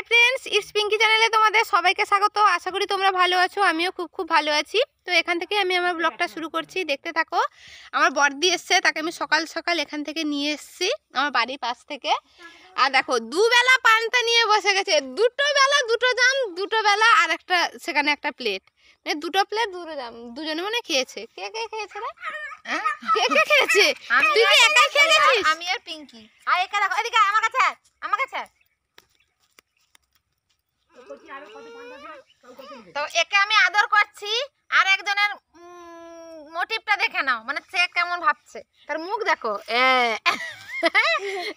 Hi friends, it's Pinki চ্যানেলে তোমাদের সবাইকে স্বাগত। আশা করি তোমরা ভালো আছো, আমিও খুব ভালো আছি। তো এখান থেকে আমি আমার ব্লগটা শুরু করছি, দেখতে থাকো। আমার বড়দি এসছে, তাকে আমি সকাল সকাল এখান থেকে নিয়ে এসেছি আমার বাড়ির পাশ থেকে। আর দেখো দুবেলা পান্তা নিয়ে বসে গেছে, দুটো বেলা দুটো জাম, দুটো বেলা আর একটা সেখানে একটা প্লেট, মানে দুটো প্লেট দুটো জাম, দুজনে মানে খেয়েছে। কে কে খেয়েছে রে? কে কে খেয়েছে? তুই কি একাই খেয়ে গেছিস? আমি আর পিঙ্কি। আর একা দেখো, এদিকে আমার কাছে, আমার কাছে। তো একে আমি আদর করছি, আর একজনের মোটিভটা দেখে নাও, মানে সে কেমন ভাবছে, তার মুখ দেখো।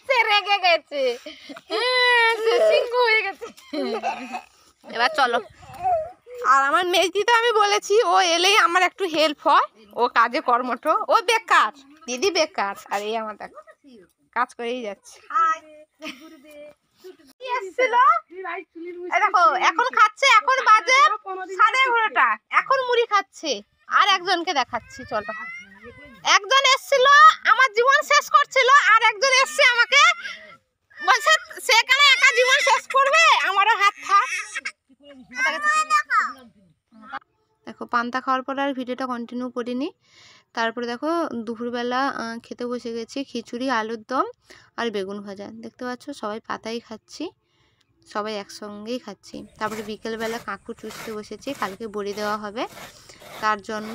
সে রেগে গেছে, সে সিংহ হয়ে গেছে। এবার চলো। আর আমার মেয়েটি তো আমি বলেছি ও এলেই আমার একটু হেল্প হয়, ও কাজে কর্মঠ, ও বেকার, দিদি বেকার। আর এই আমার দেখো কাজ করেই যাচ্ছে। দেখো এখন খাচ্ছে, এখন বাজে 11:30, এখন মুড়ি খাচ্ছে। আর একজনকে দেখাচ্ছি, চলো। একজন এসছিল আমার জীবন শেষ করছিল, আর একজন এসছে আমাকে বলছে সেখানে একা জীবন শেষ করবে, আমারও হাত থাক। দেখো পান্তা খাওয়ার পর আর ভিডিওটা কন্টিনিউ করিনি। তারপরে দেখো দুপুরবেলা খেতে বসে গেছি, খিচুড়ি, আলুর দম আর বেগুন ভাজা। দেখতে পাচ্ছ সবাই পাতাই খাচ্ছি, সবাই একসঙ্গেই খাচ্ছি। তারপরে বিকেলবেলা কাকু চুষতে বসেছি, কালকে বড়ি দেওয়া হবে, তার জন্য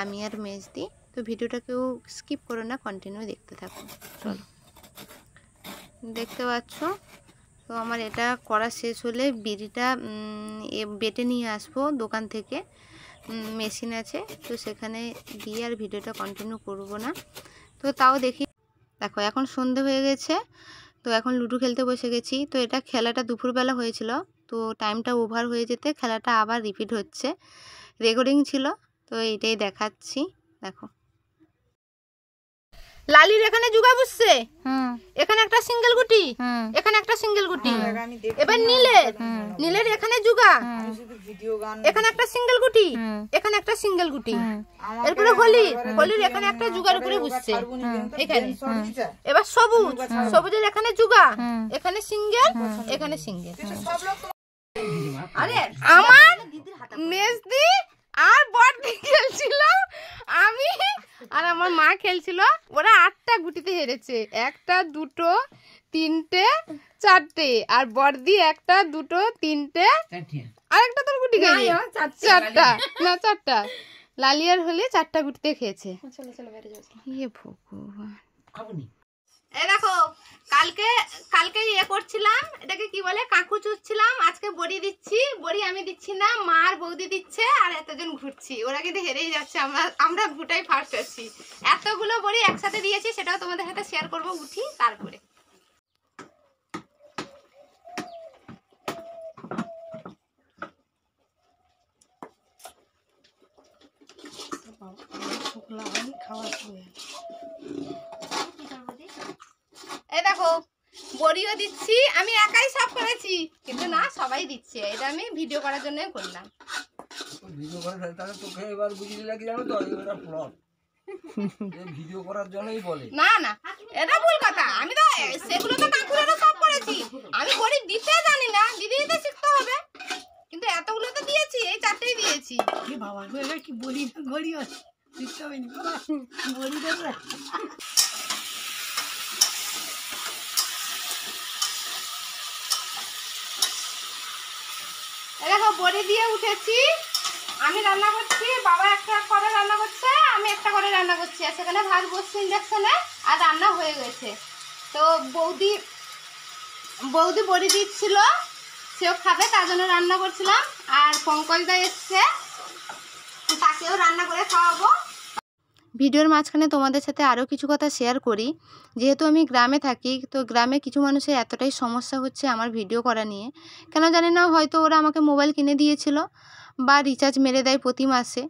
আমি আর মেজদি। তো ভিডিওটা কেউ স্কিপ করো না, কন্টিনিউ দেখতে থাকো। চলো, দেখতে পাচ্ছ। তো আমার এটা করা শেষ হলে বিড়িটা বেটে নিয়ে আসবো দোকান থেকে, মেশিন আছে, তো সেখানে দিয়ে আর ভিডিওটা কন্টিনিউ করব না। তো তাও দেখি। দেখো এখন সন্ধে হয়ে গেছে, তো এখন লুডো খেলতে বসে গেছি। তো এটা খেলাটা দুপুরবেলা হয়েছিল, তো টাইমটা ওভার হয়ে যেতে খেলাটা আবার রিপিট হচ্ছে, রেকর্ডিং ছিল, তো এইটাই দেখাচ্ছি। দেখো লালির এখানে জুগা বুঝছে, এখানে একটা সিঙ্গেল গুটি, এখানে একটা সিঙ্গেল গুটি। এবার নীলের এখানে জুগা, এখানে একটা সিঙ্গেল গুটি, এখানে একটা সিঙ্গেল গুটি। এরপরে হোলির এখানে একটা জুগার উপরে বুঝছে এখানে। এবার সবুজের এখানে জুগা, এখানে সিঙ্গেল, এখানে সিঙ্গেল। আরে আমার মেজদি আর বড়দি খেলছিল, আমি আর আমার মা খেলছিল। ওরা 8টা গুটিতে হেরেছে, 1টা 2টো 3টে 4টে, আর বড়দি 1টা 2টো 3টে, আর একটা তোর গুটি গেল 4টা, না 4টা। লালি আর হলে 4টা গুটিতে খেয়েছে। ইয়ে ভগবান। এই দেখো কালকে ইয়ে করছিলাম, এটাকে কি বলে, কাকু চুষছিলাম। আজকে বড়ি দিচ্ছি, বড়ি আমি দিচ্ছি না, মা আর বৌদি দিচ্ছে, আর এতজন ঘুরছি। ওরা কিন্তু হেরেই যাচ্ছে, আমরা ঘুটাই ফার্স্ট আছি। এতগুলো বড়ি একসাথে দিয়েছি, সেটাও তোমাদের সাথে শেয়ার করবো উঠি তারপরে। এই দেখো বড়িও দিচ্ছি, আমি একাই সব করেছি, কিন্তু না সবাই দিচ্ছে। এটা আমি ভিডিও করার জন্য করলাম। ভিডিও করে তাহলে তোকে এবার বুঝিয়ে লাগি, জানো তো এটা ফ্লপ, ভিডিও করার জন্যই বলে। না না এটা ভুল কথা, আমি তো সেগুলো তো কাকুরেরও সব করেছি, আমি বড়ি দিতে জানি না, দিদি দিতে শিখতে হবে। কিন্তু এতগুলো তো দিয়েছি, এই 4টেই দিয়েছি। বাবা কি বলি, বড়ি আছে শিখতে হবে না, বড়ি দেবো। দেখো বড়ি দিয়ে উঠেছি, আমি রান্না করছি, বাবা একটা করে রান্না করছে, আমি একটা করে রান্না করছি। আর সেখানে ভাত বসছে ইন্ডাকশনে, আর রান্না হয়ে গেছে। তো বৌদি বড়ি দিচ্ছিল, সেও খাবে, তার জন্য রান্না করছিলাম। আর পঙ্কজদা এসছে, তাকেও রান্না করে খাওয়াবো। ভিডিওর মাঝখানে তোমাদের সাথে আরও কিছু কথা শেয়ার করি। যেহেতু আমি গ্রামে থাকি, তো গ্রামে কিছু মানুষের এতটাই সমস্যা হচ্ছে আমার ভিডিও করা নিয়ে, কেন জানি না, হয়তো ওরা আমাকে মোবাইল কিনে দিয়েছিল বা রিচার্জ মেরে দেয় প্রতি মাসে।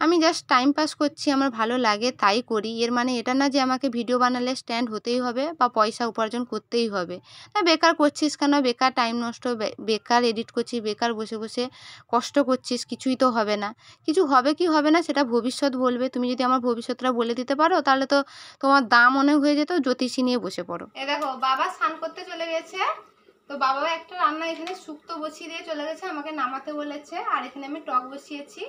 আমি জাস্ট টাইম পাস করছি, আমার ভালো লাগে তাই করি। এর মানে এটা না যে আমাকে ভিডিও বানালে স্ট্যান্ড হতেই হবে বা পয়সা উপার্জন করতেই হবে। না, বেকার করছিস কেন, বেকার টাইম নষ্ট, বেকার এডিট করছিস, বেকার বসে বসে কষ্ট করছিস, কিছুই তো হবে না। কিছু হবে কি হবে না সেটা ভবিষ্যৎ বলবে। তুমি যদি আমার ভবিষ্যৎটা বলে দিতে পারো, তাহলে তো তোমার দাম অনেক হয়ে যেত, জ্যোতিষী নিয়ে বসে পড়ো। এ দেখো বাবা স্নান করতে চলে গেছে, তো বাবা একটা রান্না এখানে শুক্তো বসিয়ে দিয়ে চলে গেছে, আমাকে নামাতে বলেছে। আর এখানে আমি টক বসিয়েছি।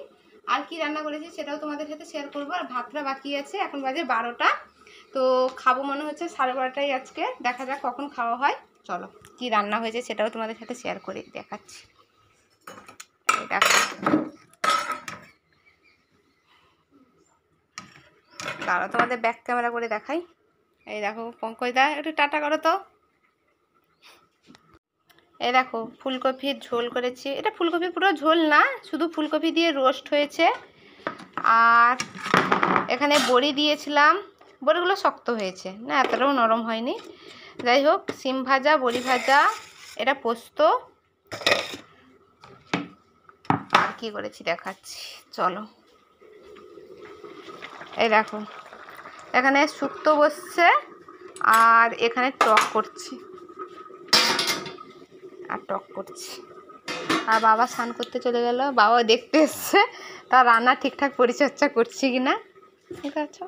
আর কি রান্না করেছি সেটাও তোমাদের সাথে শেয়ার করবো। আর ভাতটা বাকি আছে, এখন বাজে 12টা। তো খাবো মনে হচ্ছে 12:30টায় আজকে, দেখা যাক কখন খাওয়া হয়। চলো কি রান্না হয়েছে সেটাও তোমাদের সাথে শেয়ার করে দেখাচ্ছি। এই দেখো, দাঁড়াও তোমাদের ব্যাক ক্যামেরা করে দেখাই। এই দেখো পঙ্কজদা, একটু টাটা করো তো। এই দেখো ফুলকপির ঝোল করেছি। এটা ফুলকপি পুরো ঝোল না, শুধু ফুলকপি দিয়ে রোস্ট হয়েছে। আর এখানে বড়ি দিয়েছিলাম, বড়িগুলো শক্ত হয়েছে না, এতটাও নরম হয়নি। যাই হোক, সিম ভাজা, বড়ি ভাজা, এটা পোস্ত। আর কি করেছি দেখাচ্ছি, চলো। এই দেখো এখানে শুক্তো বসছে, আর এখানে টক করছি, আর টক করছি। আর বাবা স্নান করতে চলে গেল, বাবা দেখতে এসছে তার রান্না ঠিকঠাক পরিচর্যা করছি কিনা। ঠিক আছে,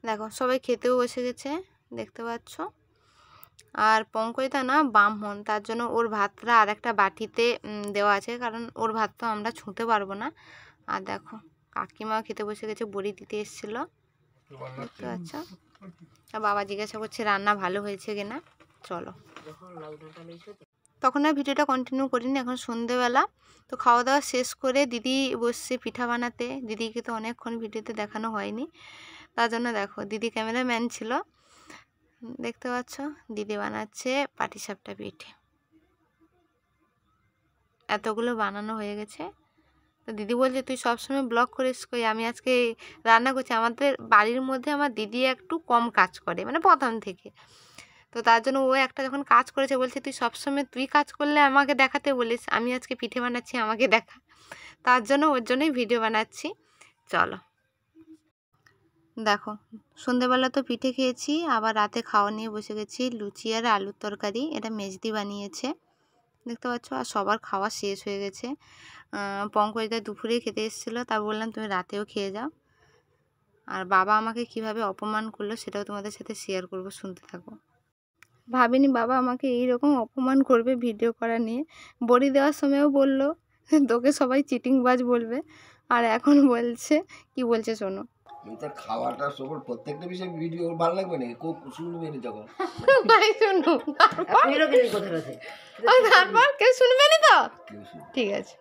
দেখো সবাই খেতেও বসে গেছে, দেখতে পাচ্ছ। আর পঙ্কজদা না ব্রাহ্মণ, তার জন্য ওর ভাতটা আর একটা বাটিতে দেওয়া আছে, কারণ ওর ভাত তো আমরা ছুঁতে পারবো না। আর দেখো কাকিমাও খেতে বসে গেছে, বড়ি দিতে এসেছিল, দেখতে পাচ্ছ। আর বাবা জিজ্ঞাসা করছে রান্না ভালো হয়েছে কিনা। চলো, তখন আর ভিডিওটা কন্টিনিউ করিনি, এখন সন্ধেবেলা। তো খাওয়া দাওয়া শেষ করে দিদি বসছে পিঠা বানাতে। দিদিকে তো অনেকক্ষণ ভিডিওতে দেখানো হয়নি, তার জন্য দেখো দিদি ক্যামেরাম্যান ছিল, দেখতে পাচ্ছ। দিদি বানাচ্ছে পাটিসাপটা পিঠে, এতগুলো বানানো হয়ে গেছে। তো দিদি বলছে তুই সবসময় ব্লগ করিস, কই আমি আজকে রান্না করছি। আমাদের বাড়ির মধ্যে আমার দিদি একটু কম কাজ করে, মানে প্রথম থেকে। তো তার জন্য ও একটা যখন কাজ করেছে বলছে তুই সবসময় তুই কাজ করলে আমাকে দেখাতে বলিস, আমি আজকে পিঠে বানাচ্ছি আমাকে দেখা। তার জন্য ওর জন্যই ভিডিও বানাচ্ছি। চলো, দেখো সন্ধেবেলা তো পিঠে খেয়েছি, আবার রাতে খাওয়া নিয়ে বসে গেছি। লুচি আর আলুর তরকারি, এটা মেজদি বানিয়েছে, দেখতে পাচ্ছ। আর সবার খাওয়া শেষ হয়ে গেছে। পঙ্কজদা দুপুরে খেতে এসেছিলো, তা বললাম তুমি রাতেও খেয়ে যাও। আর বাবা আমাকে কিভাবে অপমান করলো সেটাও তোমাদের সাথে শেয়ার করব, শুনতে থাকো। ভাবিনি বাবা আমাকে এইরকম অপমান করবে ভিডিও করা নিয়ে। বড়ি দেওয়ার সময়ও বললো তোকে সবাই চিটিংবাজ বলবে, আর এখন বলছে কি বলছে শোনো। এটা খাওয়াটা সব প্রত্যেকটা বিষয়ে ভিডিও ভালো লাগবে না, কোক শুনবে না যখন তাই শুনো, তারপর কেউ শুনবে না তো, ঠিক আছে।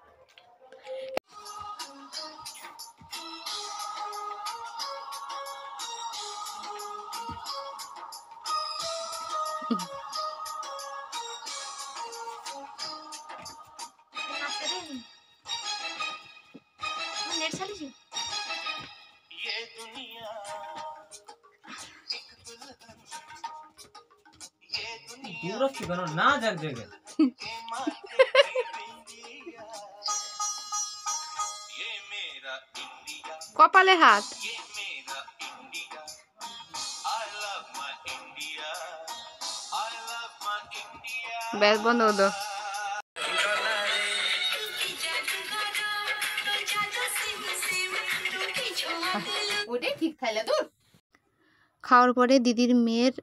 না যাক জায়গা কপালে হাত, ব্যাস বন্ধ হতো। ওটাই ঠিক থাইলে তোর। খাওয়ার পরে দিদির মেয়ের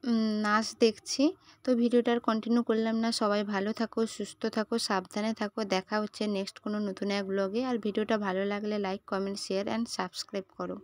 নাচ দেখছি। তো ভিডিওটা আর কন্টিনিউ করলাম না। সবাই ভালো থাকো, সুস্থ থাকো, সাবধানে থাকো। দেখা হচ্ছে নেক্সট কোনো নতুন এক ব্লগে। আর ভিডিওটা ভালো লাগলে like, comment, share and subscribe করো।